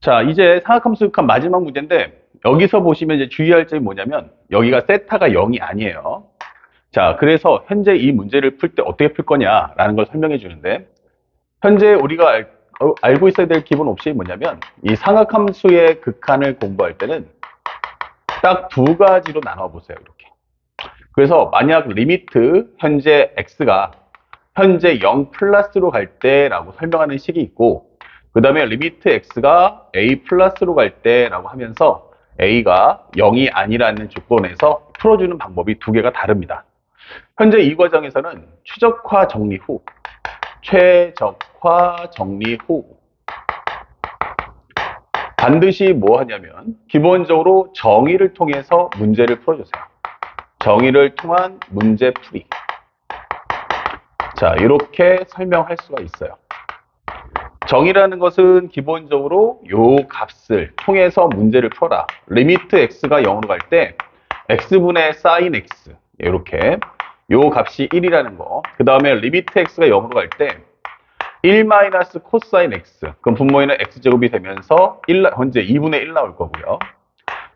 자, 이제 사각함수 극한 마지막 문제인데 여기서 보시면 이제 주의할 점이 뭐냐면 여기가 세타가 0이 아니에요. 자, 그래서 현재 이 문제를 풀 때 어떻게 풀 거냐라는 걸 설명해 주는데 현재 우리가 알고 있어야 될 기본 옵션이 뭐냐면 이 사각함수의 극한을 공부할 때는 딱 두 가지로 나눠 보세요. 이렇게. 그래서 만약 리미트 현재 x가 현재 0 플러스로 갈 때라고 설명하는 식이 있고 그 다음에 리미트 x가 a 플러스로 갈 때라고 하면서 a가 0이 아니라는 조건에서 풀어주는 방법이 두 개가 다릅니다. 현재 이 과정에서는 최적화 정리 후 반드시 뭐 하냐면 기본적으로 정의를 통해서 문제를 풀어주세요. 정의를 통한 문제 풀이. 자, 이렇게 설명할 수가 있어요. 정의라는 것은 기본적으로 요 값을 통해서 문제를 풀어라. 리미트 x가 0으로 갈 때 x분의 sin x 이렇게 요 값이 1이라는 거. 그 다음에 리미트 x가 0으로 갈 때 1 마이너스 코사인 x. 그럼 분모에는 x제곱이 되면서 현재 2분의 1 나올 거고요.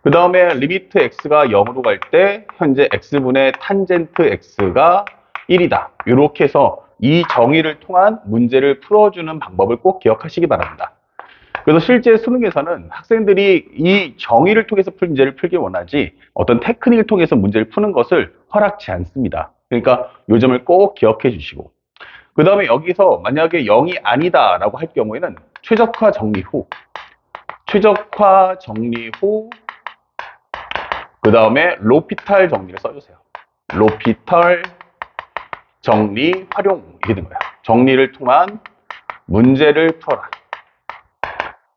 그 다음에 리미트 x가 0으로 갈 때 현재 x분의 탄젠트 x가 1이다. 이렇게 해서 이 정의를 통한 문제를 풀어주는 방법을 꼭 기억하시기 바랍니다. 그래서 실제 수능에서는 학생들이 이 정의를 통해서 문제를 풀기 원하지 어떤 테크닉을 통해서 문제를 푸는 것을 허락치 않습니다. 그러니까 이 점을 꼭 기억해 주시고 그 다음에 여기서 만약에 0이 아니다 라고 할 경우에는 최적화 정리 후 그 다음에 로피탈 정리를 써주세요. 로피탈 정리 활용 이게 된 거야. 정리를 통한 문제를 풀어라.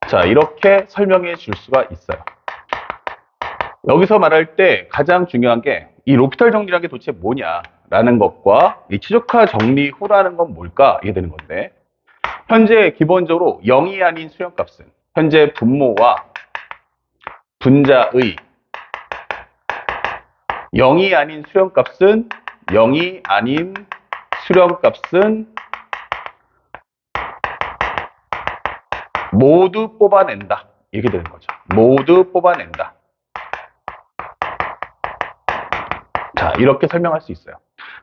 자, 이렇게 설명해 줄 수가 있어요. 여기서 말할 때 가장 중요한 게 이 로피탈 정리라는 게 도대체 뭐냐라는 것과 이 최적화 정리 후라는 건 뭘까 이게 되는 건데 현재 기본적으로 0이 아닌 수렴값은 현재 분모와 분자의 0이 아닌 수렴값은 모두 뽑아낸다. 이렇게 되는 거죠. 모두 뽑아낸다. 자, 이렇게 설명할 수 있어요.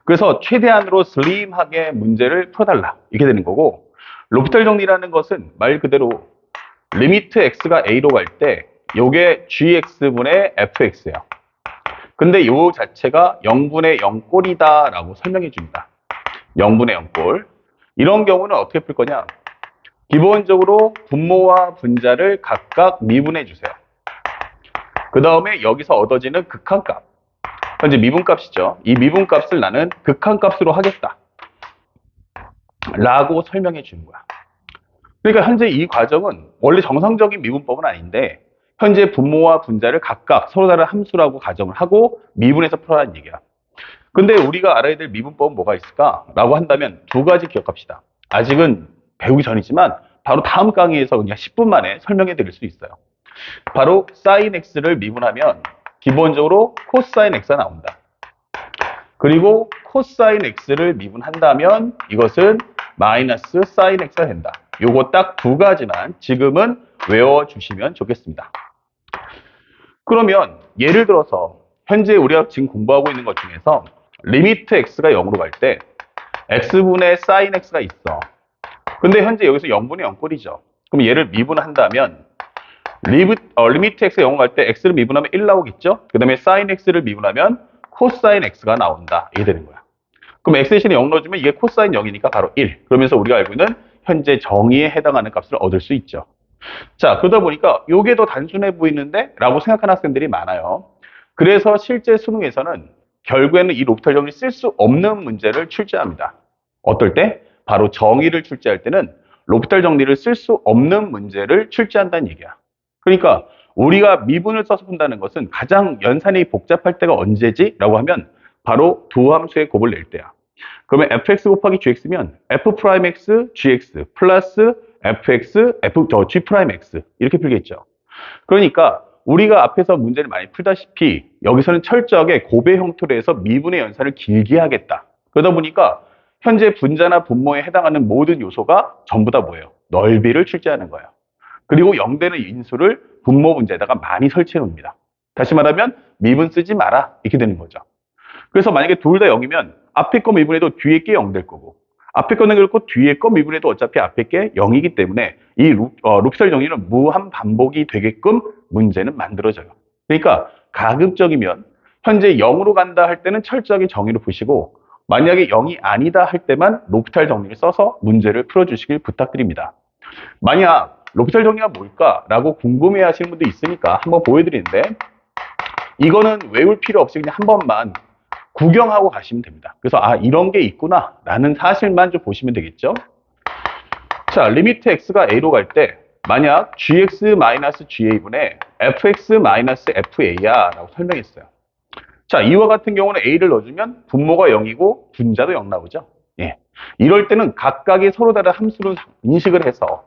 그래서 최대한으로 슬림하게 문제를 풀어달라. 이렇게 되는 거고 로피탈 정리라는 것은 말 그대로 리미트 x가 a로 갈 때 요게 gx분의 fx예요. 근데 요 자체가 0분의 0꼴이다 라고 설명해 줍니다. 0분의 0꼴. 이런 경우는 어떻게 풀 거냐? 기본적으로 분모와 분자를 각각 미분해 주세요. 그 다음에 여기서 얻어지는 극한값. 현재 미분값이죠. 이 미분값을 나는 극한값으로 하겠다. 라고 설명해 주는 거야. 그러니까 현재 이 과정은 원래 정상적인 미분법은 아닌데 현재 분모와 분자를 각각 서로 다른 함수라고 가정을 하고 미분해서 풀어라는 얘기야. 근데 우리가 알아야 될 미분법은 뭐가 있을까? 라고 한다면 두 가지 기억합시다. 아직은 배우기 전이지만 바로 다음 강의에서 그냥 10분 만에 설명해 드릴 수 있어요. 바로 sin x를 미분하면 기본적으로 코사인 x가 나온다. 그리고 코사인 x를 미분한다면 이것은 마이너스 sin x가 된다. 요거 딱 두 가지만 지금은 외워주시면 좋겠습니다. 그러면 예를 들어서 현재 우리가 지금 공부하고 있는 것 중에서 리미트 x가 0으로 갈 때 x분의 sin x가 있어. 근데 현재 여기서 0분의 0꼴이죠. 그럼 얘를 미분한다면 리미트 x가 0으로 갈 때 x를 미분하면 1 나오겠죠? 그 다음에 sin x를 미분하면 코사인 x가 나온다. 이게 되는 거야. 그럼 x 대신에 0 넣어주면 이게 코사인 0이니까 바로 1. 그러면서 우리가 알고 있는 현재 정의에 해당하는 값을 얻을 수 있죠. 자, 그러다 보니까 이게 더 단순해 보이는데? 라고 생각하는 학생들이 많아요. 그래서 실제 수능에서는 결국에는 이 로피탈 정리를 쓸 수 없는 문제를 출제합니다. 어떨 때? 바로 정의를 출제할 때는 로피탈 정리를 쓸 수 없는 문제를 출제한다는 얘기야. 그러니까 우리가 미분을 써서 푼다는 것은 가장 연산이 복잡할 때가 언제지? 라고 하면 바로 두 함수의 곱을 낼 때야. 그러면 fx 곱하기 gx면 f'x gx 플러스 fx g'x 이렇게 풀겠죠. 그러니까 우리가 앞에서 문제를 많이 풀다시피 여기서는 철저하게 곱의 형태로 해서 미분의 연산을 길게 하겠다. 그러다 보니까 현재 분자나 분모에 해당하는 모든 요소가 전부 다 뭐예요? 넓이를 출제하는 거예요. 그리고 0되는 인수를 분모 분자에다가 많이 설치해 놓습니다. 다시 말하면 미분 쓰지 마라 이렇게 되는 거죠. 그래서 만약에 둘 다 0이면 앞에 거 미분해도 뒤에 게 0 될 거고 앞에 거는 그렇고 뒤에 거 미분해도 어차피 앞에 게 0이기 때문에 이 룹설 정리는 무한 반복이 되게끔 문제는 만들어져요. 그러니까 가급적이면 현재 0으로 간다 할 때는 철저하게 정의를 푸시고 만약에 0이 아니다 할 때만 롭탈 정리를 써서 문제를 풀어주시길 부탁드립니다. 만약 롭탈 정리가 뭘까라고 궁금해 하시는 분도 있으니까 한번 보여드리는데 이거는 외울 필요 없이 그냥 한 번만 구경하고 가시면 됩니다. 그래서 아 이런 게 있구나 라는 사실만 좀 보시면 되겠죠. 자, 리미트 x가 a로 갈 때 만약 gx-ga분의 fx-fa야 라고 설명했어요. 자, 이와 같은 경우는 a를 넣어주면 분모가 0이고 분자도 0 나오죠. 예. 이럴 때는 각각의 서로 다른 함수로 인식을 해서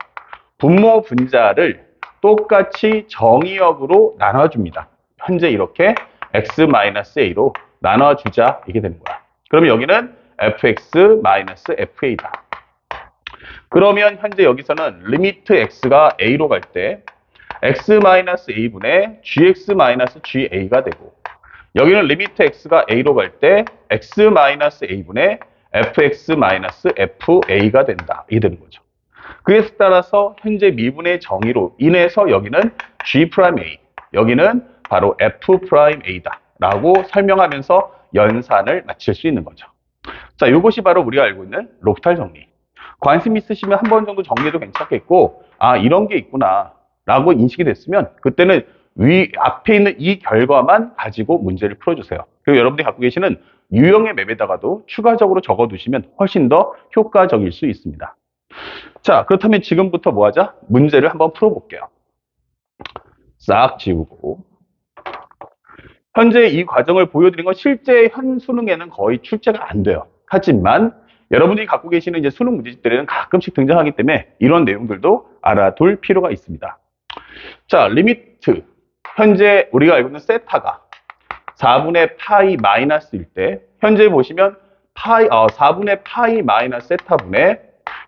분모 분자를 똑같이 정의역으로 나눠줍니다. 현재 이렇게 x-a로 나눠주자 이게 되는 거야. 그러면 여기는 fx-fa다. 그러면 현재 여기서는 리미트 x가 a로 갈 때 x-a분의 gx-ga가 되고 여기는 리미트 x가 a로 갈 때 x-a분의 fx-fa가 된다. 이게 되는 거죠. 그에 따라서 현재 미분의 정의로 인해서 여기는 G'(A), 여기는 바로 F'A다 라고 설명하면서 연산을 마칠 수 있는 거죠. 자, 이것이 바로 우리가 알고 있는 롭탈 정리. 관심 있으시면 한 번 정도 정리해도 괜찮겠고 아 이런 게 있구나 라고 인식이 됐으면 그때는 앞에 있는 이 결과만 가지고 문제를 풀어주세요. 그리고 여러분들이 갖고 계시는 유형의 맵에다가도 추가적으로 적어두시면 훨씬 더 효과적일 수 있습니다. 자, 그렇다면 지금부터 뭐 하자? 문제를 한번 풀어볼게요. 싹 지우고. 현재 이 과정을 보여드린 건 실제 현 수능에는 거의 출제가 안 돼요. 하지만 여러분들이 갖고 계시는 이제 수능 문제집들에는 가끔씩 등장하기 때문에 이런 내용들도 알아둘 필요가 있습니다. 자, 리미트. 현재 우리가 알고 있는 세타가 4분의 파이 마이너스일 때 현재 보시면 4분의 파이 마이너스 세타분의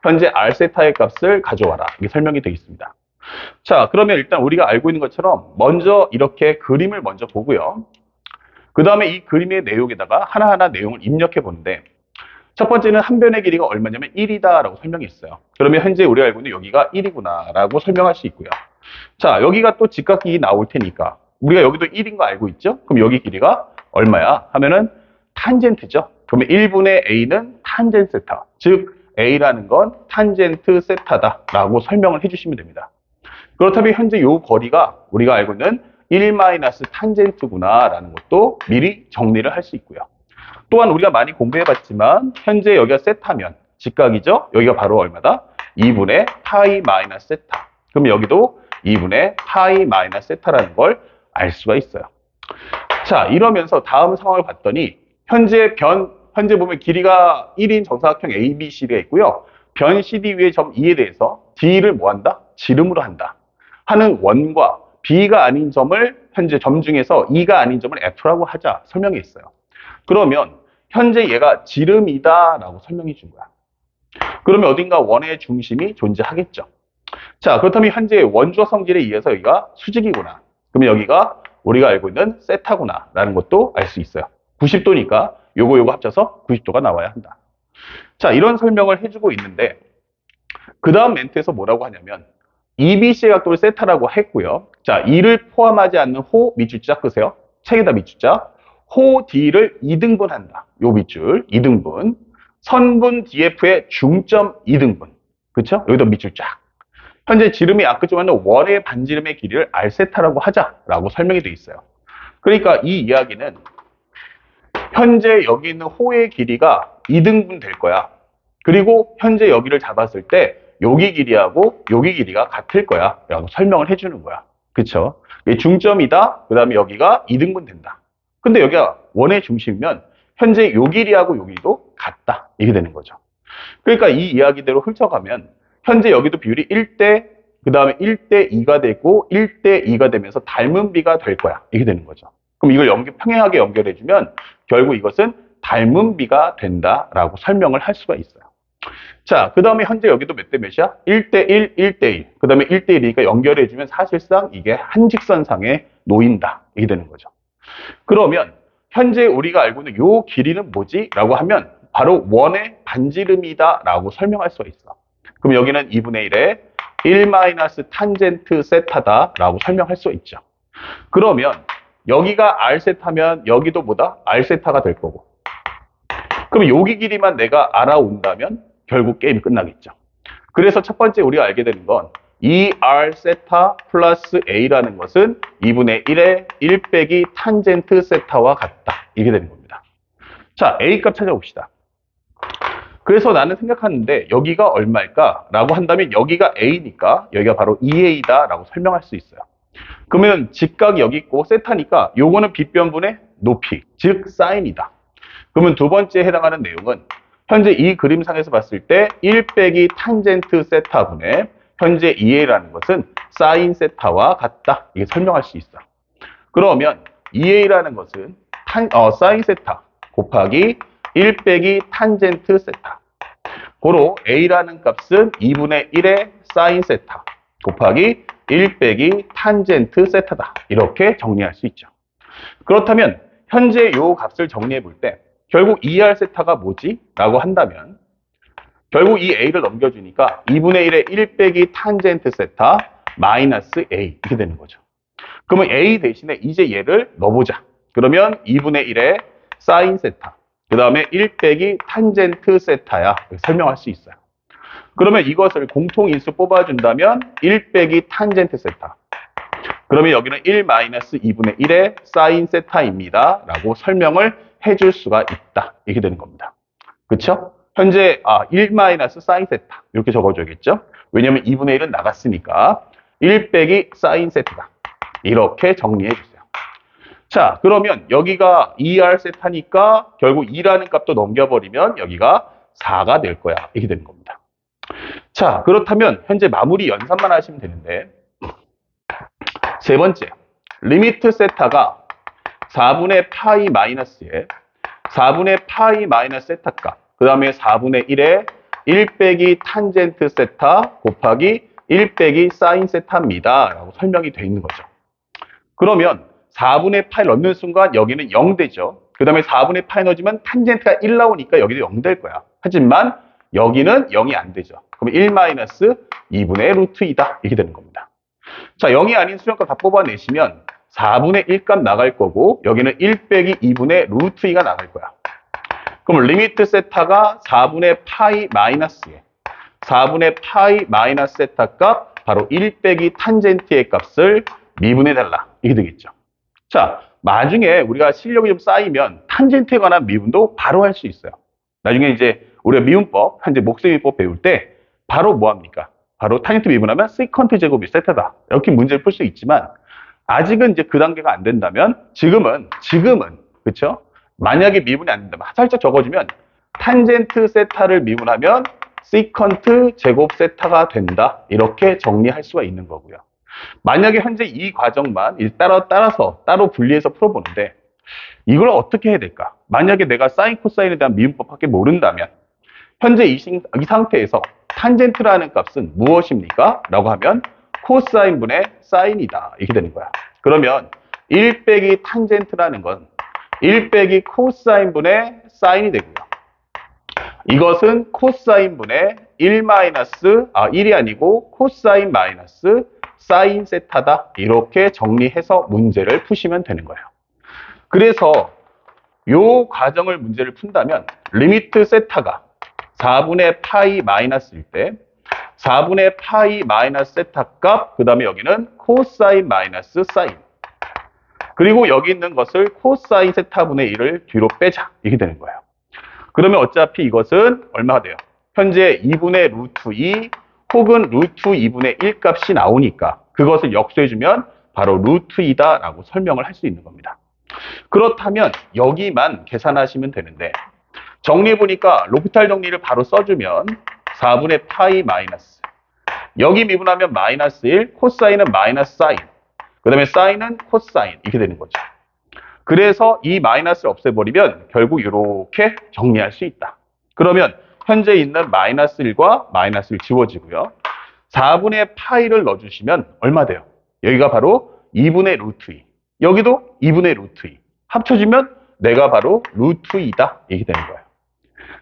현재 r 세타의 값을 가져와라. 이게 설명이 되겠습니다. 자, 그러면 일단 우리가 알고 있는 것처럼 먼저 이렇게 그림을 먼저 보고요. 그 다음에 이 그림의 내용에다가 하나하나 내용을 입력해 보는데 첫 번째는 한 변의 길이가 얼마냐면 1이다 라고 설명했어요. 그러면 현재 우리가 알고 있는 여기가 1이구나 라고 설명할 수 있고요. 자, 여기가 또 직각이 나올 테니까 우리가 여기도 1인 거 알고 있죠? 그럼 여기 길이가 얼마야? 하면은 탄젠트죠. 그러면 1분의 a는 탄젠트 세타. 즉 a라는 건 탄젠트 세타다 라고 설명을 해주시면 됩니다. 그렇다면 현재 이 거리가 우리가 알고 있는 1-탄젠트구나 라는 것도 미리 정리를 할 수 있고요. 또한 우리가 많이 공부해봤지만 현재 여기가 세타면 직각이죠. 여기가 바로 얼마다? 2분의 파이 마이너스 세타. 그럼 여기도 2분의 파이 마이너스 세타라는 걸 알 수가 있어요. 자, 이러면서 다음 상황을 봤더니 현재 보면 길이가 1인 정사각형 ABCD가 있고요. 변 CD 위의 점 E에 대해서 D를 뭐 한다? 지름으로 한다. 하는 원과 B가 아닌 점을 현재 점 중에서 E가 아닌 점을 F라고 하자 설명해 있어요. 그러면 현재 얘가 지름이다 라고 설명해 준 거야. 그러면 어딘가 원의 중심이 존재하겠죠. 자, 그렇다면 현재 원주어 성질에 의해서 여기가 수직이구나. 그러면 여기가 우리가 알고 있는 세타구나 라는 것도 알 수 있어요. 90도니까 요거 합쳐서 90도가 나와야 한다. 자, 이런 설명을 해주고 있는데 그 다음 멘트에서 뭐라고 하냐면 EBC의 각도를 세타라고 했고요. 자, 이를 포함하지 않는 호 밑줄자 끄세요. 책에다 밑줄자. 호 D를 2등분한다. 요 밑줄 2등분. 선분 DF의 중점 2등분. 그쵸? 여기다 밑줄 쫙. 현재 지름이 아까 좀 하는 원의 반지름의 길이를 R세타라고 하자라고 설명이 되어 있어요. 그러니까 이 이야기는 현재 여기 있는 호의 길이가 2등분 될 거야. 그리고 현재 여기를 잡았을 때 여기 길이하고 여기 길이가 같을 거야 라고 설명을 해주는 거야. 그쵸? 중점이다. 그 다음에 여기가 2등분 된다. 근데 여기가 원의 중심이면 현재 요 길이하고 요 길이도 같다. 이게 되는 거죠. 그러니까 이 이야기대로 훑어가면 현재 여기도 비율이 1대 그 다음에 1대2가 되고 1대2가 되면서 닮은 비가 될 거야. 이게 되는 거죠. 그럼 이걸 평행하게 연결해주면 결국 이것은 닮은 비가 된다라고 설명을 할 수가 있어요. 자, 그 다음에 현재 여기도 몇 대 몇이야? 1대1, 1대1. 그 다음에 1대1이니까 연결해주면 사실상 이게 한 직선상에 놓인다. 이게 되는 거죠. 그러면 현재 우리가 알고 있는 요 길이는 뭐지? 라고 하면 바로 원의 반지름이다 라고 설명할 수가 있어. 그럼 여기는 2분의 1에 1 탄젠트 세타다 라고 설명할 수 있죠. 그러면 여기가 r 세타면 여기도 뭐다? r 세타가 될 거고. 그럼 여기 길이만 내가 알아온다면 결국 게임이 끝나겠죠. 그래서 첫 번째 우리가 알게 되는 건 2r 세타 플러스 a라는 것은 2분의 1에 1 빼기 탄젠트 세타와 같다. 이게 되는 겁니다. 자, a 값 찾아봅시다. 그래서 나는 생각하는데 여기가 얼마일까? 라고 한다면 여기가 a니까 여기가 바로 2a다 라고 설명할 수 있어요. 그러면 직각이 여기 있고 세타니까 요거는 빗변분의 높이, 즉 사인이다. 그러면 두 번째에 해당하는 내용은 현재 이 그림상에서 봤을 때 1 빼기 탄젠트 세타분의 현재 2a라는 것은 사인 세타와 같다. 이게 설명할 수 있어. 그러면 2a라는 것은 사인 세타 곱하기 1 빼기 탄젠트 세타. 고로 a라는 값은 2분의 1의 사인 세타 곱하기 1 빼기 탄젠트 세타다. 이렇게 정리할 수 있죠. 그렇다면 현재 요 값을 정리해 볼 때 결국 2r 세타가 뭐지? 라고 한다면 결국 이 a를 넘겨주니까 2분의 1의 1 빼기 탄젠트 세타 마이너스 a 이렇게 되는 거죠. 그러면 a 대신에 이제 얘를 넣어보자. 그러면 2분의 1의 사인 세타 그 다음에 1 빼기 탄젠트 세타야. 이렇게 설명할 수 있어요. 그러면 이것을 공통인수 뽑아준다면 1 빼기 탄젠트 세타 그러면 여기는 1 마이너스 2분의 1의 사인 세타입니다. 라고 설명을 해줄 수가 있다. 이렇게 되는 겁니다. 그쵸? 현재 1 마이너스 사인 세타 이렇게 적어줘야겠죠? 왜냐면 2분의 1은 나갔으니까 1 빼기 사인 세타다. 이렇게 정리해 주세요. 자, 그러면 여기가 2r 세타니까 결국 2라는 값도 넘겨버리면 여기가 4가 될 거야. 이렇게 되는 겁니다. 자, 그렇다면 현재 마무리 연산만 하시면 되는데 세 번째, 리미트 세타가 4분의 파이 마이너스에 4분의 파이 마이너스 세타 값, 그 다음에 4분의 1에 1 빼기 탄젠트 세타 곱하기 1 빼기 사인 세타입니다. 라고 설명이 되어 있는 거죠. 그러면 4분의 파이 넣는 순간 여기는 0 되죠. 그 다음에 4분의 파이 넣어주면 탄젠트가 1 나오니까 여기도 0 될 거야. 하지만 여기는 0이 안 되죠. 그럼 1 마이너스 2분의 루트 2다. 이렇게 되는 겁니다. 자, 0이 아닌 수렴값 다 뽑아내시면 4분의 1 값 나갈 거고 여기는 1 빼기 2분의 루트 2가 나갈 거야. 그럼 리미트 세타가 4분의 파이 마이너스에 4분의 파이 마이너스 세타 값 바로 1 빼기 탄젠트의 값을 미분해달라. 이게 되겠죠. 자, 나중에 우리가 실력이 좀 쌓이면 탄젠트에 관한 미분도 바로 할 수 있어요. 나중에 이제 우리가 미분법, 현재 목세미법 배울 때 바로 뭐 합니까? 바로 탄젠트 미분하면 세컨트 제곱이 세타다. 이렇게 문제를 풀 수 있지만 아직은 이제 그 단계가 안 된다면 지금은 그렇죠? 만약에 미분이 안 된다면 살짝 적어주면 탄젠트 세타를 미분하면 세컨트 제곱 세타가 된다. 이렇게 정리할 수가 있는 거고요. 만약에 현재 이 과정만 따라서 따로 분리해서 풀어보는데 이걸 어떻게 해야 될까? 만약에 내가 사인 코사인에 대한 미분법밖에 모른다면 현재 이 상태에서 탄젠트라는 값은 무엇입니까? 라고 하면 코사인분의 사인이다. 이렇게 되는 거야. 그러면 1 빼기 탄젠트라는 건 1 빼기 코사인분의 사인이 되고요. 이것은 코사인분의 1 마이너스, 1이 아니고 코사인 마이너스 사인 세타다. 이렇게 정리해서 문제를 푸시면 되는 거예요. 그래서 이 과정을 문제를 푼다면 리미트 세타가 4분의 파이 마이너스일 때 4분의 파이 마이너스 세타 값, 그 다음에 여기는 코사인 마이너스 사인. 그리고 여기 있는 것을 코사인 세타분의 1을 뒤로 빼자. 이렇게 되는 거예요. 그러면 어차피 이것은 얼마가 돼요? 현재 2분의 루트 2 혹은 루트 2분의 1 값이 나오니까 그것을 역수해주면 바로 루트 2다 라고 설명을 할 수 있는 겁니다. 그렇다면 여기만 계산하시면 되는데 정리해보니까 로피탈 정리를 바로 써주면 4분의 파이 마이너스 여기 미분하면 마이너스 1 코사인은 마이너스 사인 그 다음에 사인은 코사인 이렇게 되는 거죠. 그래서 이 마이너스를 없애버리면 결국 이렇게 정리할 수 있다. 그러면 현재 있는 마이너스 1과 마이너스 1 지워지고요. 4분의 파이를 넣어주시면 얼마 돼요? 여기가 바로 2분의 루트 2. 여기도 2분의 루트 2. 합쳐지면 내가 바로 루트 2다. 이렇게 되는 거예요.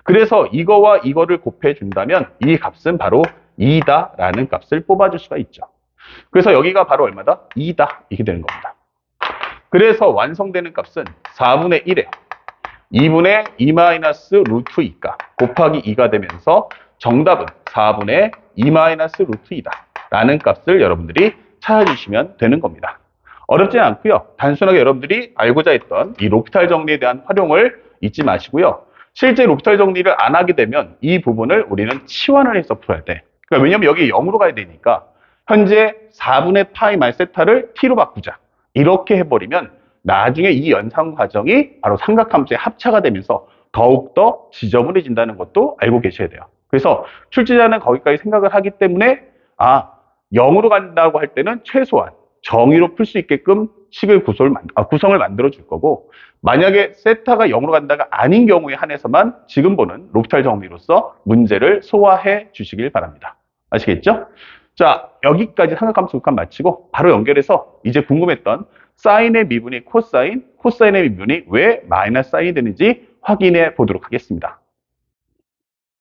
그래서 이거와 이거를 곱해준다면 이 값은 바로 2다라는 값을 뽑아줄 수가 있죠. 그래서 여기가 바로 얼마다? 2다. 이렇게 되는 겁니다. 그래서 완성되는 값은 4분의 1에 2분의 2 마이너스 루트 2가 곱하기 2가 되면서 정답은 4분의 2 마이너스 루트 2다 라는 값을 여러분들이 찾아주시면 되는 겁니다. 어렵지는 않고요. 단순하게 여러분들이 알고자 했던 이 로피탈 정리에 대한 활용을 잊지 마시고요. 실제 로피탈 정리를 안 하게 되면 이 부분을 우리는 치환을 해서 풀어야 돼. 그러니까 왜냐면 여기 0으로 가야 되니까 현재 4분의 파이 말 세타를 t로 바꾸자. 이렇게 해버리면 나중에 이 연산 과정이 바로 삼각함수의 합차가 되면서 더욱더 지저분해진다는 것도 알고 계셔야 돼요. 그래서 출제자는 거기까지 생각을 하기 때문에 0으로 간다고 할 때는 최소한 정의로 풀 수 있게끔 식을 구성을 만들어 줄 거고, 만약에 세타가 0으로 간다가 아닌 경우에 한해서만 지금 보는 로피탈 정리로서 문제를 소화해 주시길 바랍니다. 아시겠죠? 자, 여기까지 삼각함수 극한 마치고 바로 연결해서 이제 궁금했던 사인의 미분이 코사인, 코사인의 미분이 왜 마이너스 사인이 되는지 확인해 보도록 하겠습니다.